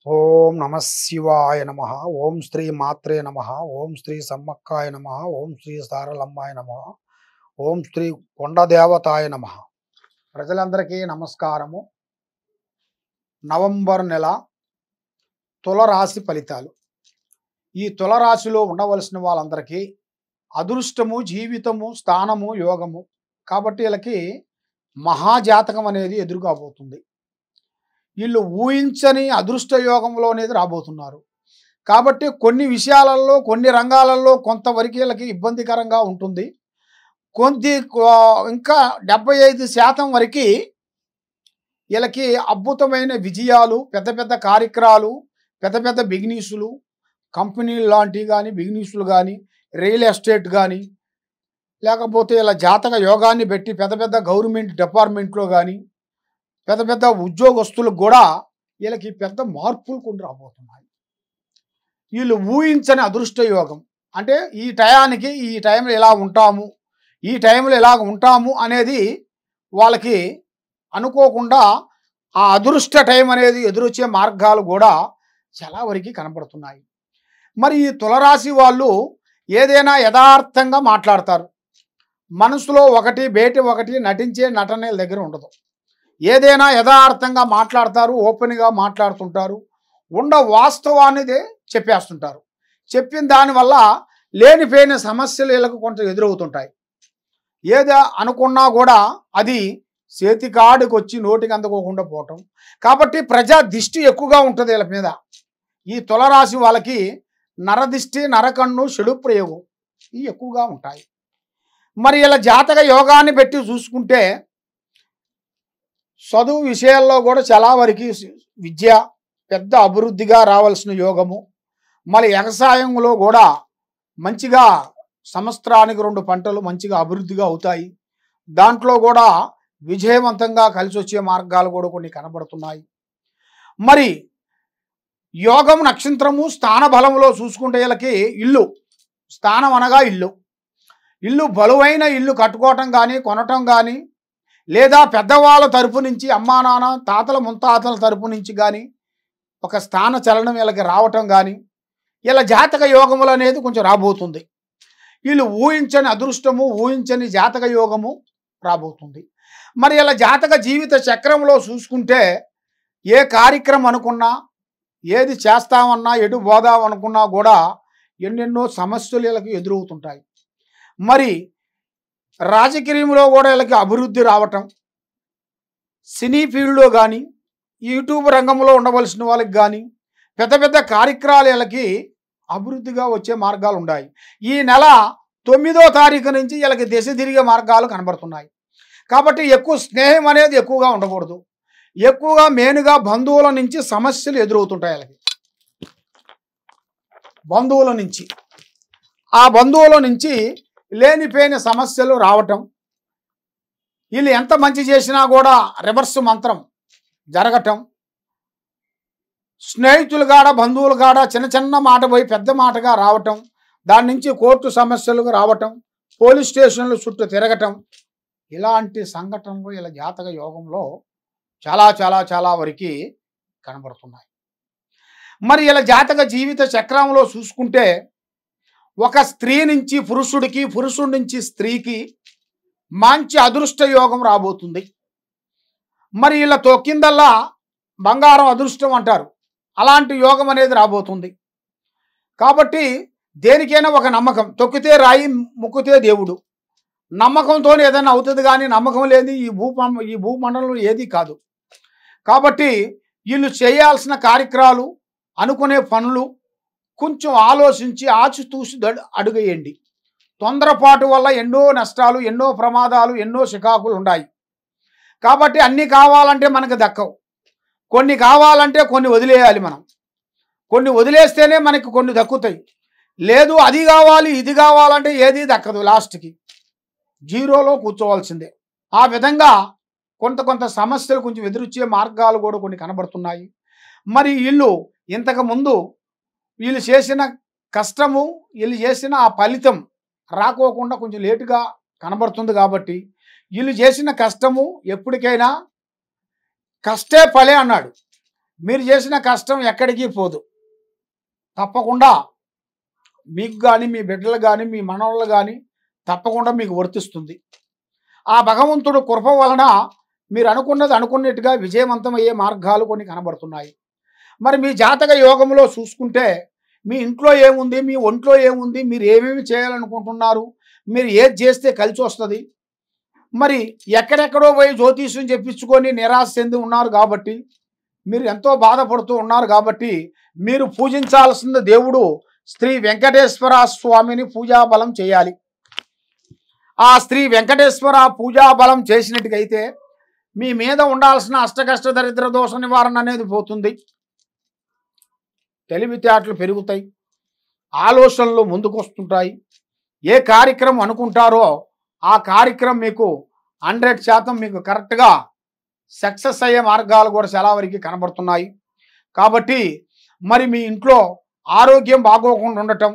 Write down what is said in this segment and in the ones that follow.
ఓం నమ శివాయ నమ. ఓం శ్రీ మాత్రే నమ. ఓం శ్రీ సమ్మక్కాయ నమ. ఓం శ్రీ సారలమ్మాయ నమ. ఓం శ్రీ కొండదేవతాయ నమ. ప్రజలందరికీ నమస్కారము. నవంబర్ నెల తులరాశి ఫలితాలు. ఈ తులరాశిలో ఉండవలసిన వాళ్ళందరికీ అదృష్టము, జీవితము, స్థానము, యోగము కాబట్టి వీళ్ళకి మహాజాతకం అనేది ఎదురుగాబోతుంది. వీళ్ళు ఊహించని అదృష్ట యోగంలో అనేది రాబోతున్నారు. కాబట్టి కొన్ని విషయాలలో, కొన్ని రంగాలలో కొంతవరకు వీళ్ళకి ఇబ్బందికరంగా ఉంటుంది. ఇంకా 75% వరకు వీళ్ళకి అద్భుతమైన విజయాలు, పెద్ద పెద్ద కార్యక్రమాలు, పెద్ద పెద్ద బిజినెస్లు, కంపెనీలు లాంటివి కానీ, బిజినెస్లు కానీ, రియల్ ఎస్టేట్ కానీ, లేకపోతే ఇలా జాతక యోగాన్ని పెట్టి పెద్ద పెద్ద గవర్నమెంట్ డిపార్ట్మెంట్లో కానీ, పెద్ద పెద్ద ఉద్యోగస్తులకు కూడా వీళ్ళకి పెద్ద మార్పులు కొన్ని రాబోతున్నాయి. వీళ్ళు ఊహించని అదృష్ట యోగం అంటే ఈ టయానికి ఈ టైంలో ఎలా ఉంటాము, ఈ టైంలో ఎలా ఉంటాము అనేది వాళ్ళకి అనుకోకుండా ఆ అదృష్ట టైం అనేది ఎదురొచ్చే మార్గాలు కూడా చాలా వరకు కనపడుతున్నాయి. మరి ఈ తులరాశి వాళ్ళు ఏదైనా యథార్థంగా మాట్లాడతారు. మనసులో ఒకటి బయట ఒకటి నటించే నటనల దగ్గర ఉండదు. ఏదైనా యథార్థంగా మాట్లాడతారు, ఓపెన్గా మాట్లాడుతుంటారు, వాస్తవాన్ని చెప్పేస్తుంటారు. చెప్పిన దానివల్ల లేనిపోయిన సమస్యలు వీళ్ళకు కొంత ఎదురవుతుంటాయి. ఏదో అనుకున్నా కూడా అది చేతికాడికి వచ్చి నోటికి అందుకోకుండా పోవటం. కాబట్టి ప్రజా దిష్టి ఎక్కువగా ఉంటుంది వీళ్ళ మీద. ఈ తులరాశి వాళ్ళకి నరదిష్టి, నరకన్ను, చెడు ప్రయోగం ఇవి ఎక్కువగా ఉంటాయి. మరి ఇలా జాతక యోగాన్ని పెట్టి చూసుకుంటే చదువు విషయాల్లో కూడా చాలా వరకు విద్య పెద్ద అభివృద్ధిగా రావాల్సిన యోగము. మరి వ్యవసాయంలో కూడా మంచిగా సంవత్సరానికి 2 పంటలు మంచిగా అభివృద్ధిగా అవుతాయి. దాంట్లో కూడా విజయవంతంగా కలిసి వచ్చే మార్గాలు కూడా కొన్ని కనబడుతున్నాయి. మరి యోగం నక్షత్రము స్థాన బలంలో చూసుకుంటే వీళ్ళకి ఇల్లు, స్థానం అనగా ఇల్లు బలువైన ఇల్లు కట్టుకోవటం కానీ, కొనటం కానీ, లేదా పెద్దవాళ్ళ తరపు నుంచి అమ్మా నాన్న తాతల ముత్తాతల తరపు నుంచి కానీ ఒక స్థాన చలనం వీళ్ళకి రావటం కానీ, ఇలా జాతక యోగములు అనేది కొంచెం రాబోతుంది. వీళ్ళు ఊహించని అదృష్టము, ఊహించని జాతక యోగము రాబోతుంది. మరి ఇలా జాతక జీవిత చక్రంలో చూసుకుంటే ఏ కార్యక్రమం అనుకున్నా, ఏది చేస్తామన్నా, ఎటు పోదాం అనుకున్నా కూడా ఎన్నెన్నో సమస్యలు వీళ్ళకి ఎదురవుతుంటాయి. మరి రాజకీయంలో కూడా వీళ్ళకి అభివృద్ధి రావటం, సినీ ఫీల్డ్లో కానీ, యూట్యూబ్ రంగంలో ఉండవలసిన వాళ్ళకి కానీ పెద్ద పెద్ద కార్యక్రమాలు వీళ్ళకి అభివృద్ధిగా వచ్చే మార్గాలు ఉన్నాయి. ఈ నెల 9వ తారీఖు నుంచి వీళ్ళకి దిశ తిరిగే మార్గాలు కనబడుతున్నాయి. కాబట్టి ఎక్కువ స్నేహం అనేది ఎక్కువగా ఉండకూడదు. ఎక్కువగా మెయిన్గా బంధువుల నుంచి సమస్యలు ఎదురవుతుంటాయి వీళ్ళకి. ఆ బంధువుల నుంచి లేనిపోయిన సమస్యలు రావటం, వీళ్ళు ఎంత మంచి చేసినా కూడా రివర్స్ మంత్రం జరగటం, స్నేహితులు కాడ బంధువులు కాడ చిన్న చిన్న మాట పోయి పెద్ద మాటగా రావటం, దాని నుంచి కోర్టు సమస్యలకు రావటం, పోలీస్ స్టేషన్లు చుట్టూ తిరగటం, ఇలాంటి సంఘటనలు ఇలా జాతక యోగంలో చాలా చాలా చాలా వరకు కనబడుతున్నాయి. మరి ఇలా జాతక జీవిత చక్రంలో చూసుకుంటే ఒక స్త్రీ నుంచి పురుషుడికి, పురుషుడి నుంచి స్త్రీకి మంచి అదృష్ట యోగం రాబోతుంది. మరి ఇలా తొక్కిందల్లా బంగారం అదృష్టం అంటారు, అలాంటి యోగం అనేది రాబోతుంది. కాబట్టి దేనికైనా ఒక నమ్మకం, తొక్కితే రాయి ముక్కితే దేవుడు, నమ్మకంతో ఏదైనా అవుతుంది కానీ నమ్మకం లేని ఈ భూమండలంలో ఏది కాదు. కాబట్టి వీళ్ళు చేయాల్సిన కార్యక్రమాలు, అనుకునే పనులు కొంచెం ఆలోచించి ఆచితూసి అడుగేయండి. తొందరపాటు వల్ల ఎన్నో నష్టాలు, ఎన్నో ప్రమాదాలు, ఎన్నో చికాకులు ఉన్నాయి. కాబట్టి అన్నీ కావాలంటే మనకు దక్కవు. కొన్ని కావాలంటే కొన్ని వదిలేయాలి. మనం కొన్ని వదిలేస్తేనే మనకి కొన్ని దక్కుతాయి. లేదు అది కావాలి ఇది కావాలంటే ఏది దక్కదు, లాస్ట్కి జీరోలో కూర్చోవాల్సిందే. ఆ విధంగా కొంత సమస్యలు కొంచెం ఎదురొచ్చే మార్గాలు కూడా కొన్ని కనబడుతున్నాయి. మరి వీళ్ళు ఇంతకుముందు వీళ్ళు చేసిన కష్టము, వీళ్ళు చేసిన ఆ ఫలితం రాకోకుండా కొంచెం లేటుగా కనబడుతుంది. కాబట్టి వీళ్ళు చేసిన కష్టము ఎప్పటికైనా కష్టే ఫలే అన్నాడు. మీరు చేసిన కష్టం ఎక్కడికి పోదు. తప్పకుండా మీకు కానీ, మీ బిడ్డలు కానీ, మీ మనవళ్ళు కానీ తప్పకుండా మీకు వర్తిస్తుంది. ఆ భగవంతుడు కృప వలన మీరు అనుకున్నది అనుకున్నట్టుగా విజయవంతమయ్యే మార్గాలు కొన్ని కనబడుతున్నాయి. మరి మీ జాతక యోగంలో చూసుకుంటే మీ ఇంట్లో ఏముంది, మీ ఒంట్లో ఏముంది, మీరు ఏమేమి చేయాలనుకుంటున్నారు, మీరు ఏది చేస్తే కలిసి వస్తుంది, మరి ఎక్కడెక్కడో పోయి జ్యోతిష్యం చెప్పించుకొని నిరాశ చెంది ఉన్నారు కాబట్టి, మీరు ఎంతో బాధపడుతూ ఉన్నారు కాబట్టి, మీరు పూజించాల్సిన దేవుడు శ్రీ వెంకటేశ్వర స్వామిని పూజాబలం చేయాలి. ఆ శ్రీ వెంకటేశ్వర పూజాబలం చేసినట్టుగైతే మీ మీద ఉండాల్సిన అష్టకష్ట దరిద్ర దోష నివారణ అనేది పోతుంది. తెలివితేటలు పెరుగుతాయి, ఆలోచనలు ముందుకు వస్తుంటాయి. ఏ కార్యక్రమం అనుకుంటారో ఆ కార్యక్రమం మీకు 100% మీకు కరెక్ట్గా సక్సెస్ అయ్యే మార్గాలు కూడా చాలా వరకు కనబడుతున్నాయి. కాబట్టి మరి మీ ఇంట్లో ఆరోగ్యం బాగోకుండా ఉండటం,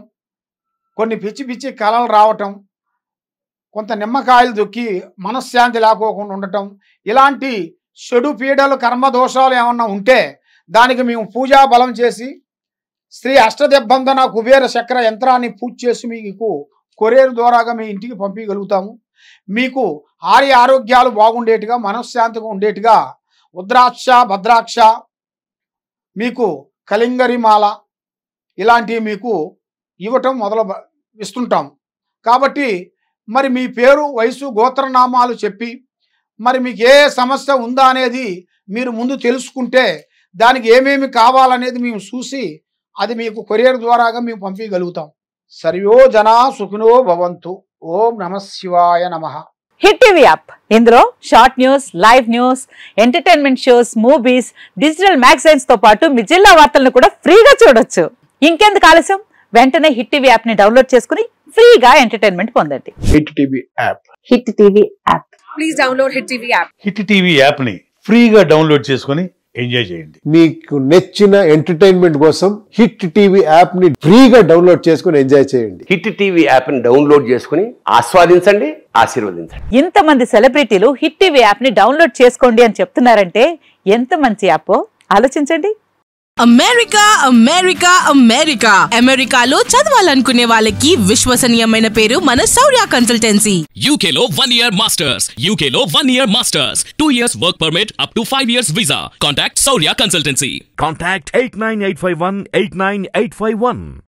కొన్ని పిచ్చి పిచ్చి కలలు రావటం, కొంత నిమ్మకాయలు దొక్కి మనశ్శాంతి లేకోకుండా ఉండటం, ఇలాంటి చెడు పీడలు కర్మదోషాలు ఏమన్నా ఉంటే దానికి మేము పూజా బలం చేసి శ్రీ అష్టదిబ్బంధన కుబేర చక్ర యంత్రాన్ని పూజ చేసి మీకు కొరియర్ ద్వారాగా మీ ఇంటికి పంపించగలుగుతాము. మీకు ఆరోగ్యాలు బాగుండేట్టుగా, మనశ్శాంతిగా ఉండేట్టుగా ఉద్రాక్ష, భద్రాక్ష, మీకు కలింగరిమాల ఇలాంటివి మీకు ఇవ్వటం ఇస్తుంటాం. కాబట్టి మరి మీ పేరు, వయసు, గోత్రనామాలు చెప్పి మరి మీకు ఏ సమస్య ఉందా అనేది మీరు ముందు తెలుసుకుంటే దానికి ఏమేమి కావాలనేది మేము చూసి అది మీకు కొరియర్ ద్వారాగా మేము పంపించగలుగుతాం. సర్వో జనా సుఖినో భవంతు. ఓం నమ శివాయ నమః. హిట్ టీవీ యాప్, ఇందులో short news, live news, entertainment shows, movies, digital magazines తో పాటు మీ జిల్లా వార్తలను కూడా ఫ్రీగా చూడొచ్చు. ఇంకెందుకు ఆలస్యం, వెంటనే హిట్ టీవీ యాప్ ని డౌన్లోడ్ చేసుకుని ఫ్రీగా ఎంటర్టైన్మెంట్ పొందండి. Hit TV app. Hit TV app. Please download hit TV app. Hit TV app ని ఫ్రీగా డౌన్లోడ్ చేసుకుని ఎంజాయ్ చేయండి. మీకు నచ్చిన ఎంటర్టైన్మెంట్ కోసం హిట్ టీవీ యాప్ ని ఫ్రీగా డౌన్లోడ్ చేసుకుని ఎంజాయ్ చేయండి. హిట్ టీవీ యాప్ ని డౌన్లోడ్ చేసుకుని ఆస్వాదించండి, ఆశీర్వదించండి. ఇంతమంది సెలబ్రిటీలు హిట్ టీవీ యాప్ ని డౌన్లోడ్ చేసుకోండి అని చెప్తున్నారంటే ఎంత మంచి యాప్ ఆలోచించండి. అమెరికా అమెరికా అమెరికా అమెరికాలో చదవాలనుకునే వాళ్ళకి విశ్వసనీయమైన పేరు మన శౌర్య కన్సల్టెన్సీ. UK లో 1 year masters. UK లో 1 year masters. 2 years work permit up to 5 years visa. Contact Saurya Consultancy. Contact 89851 89851.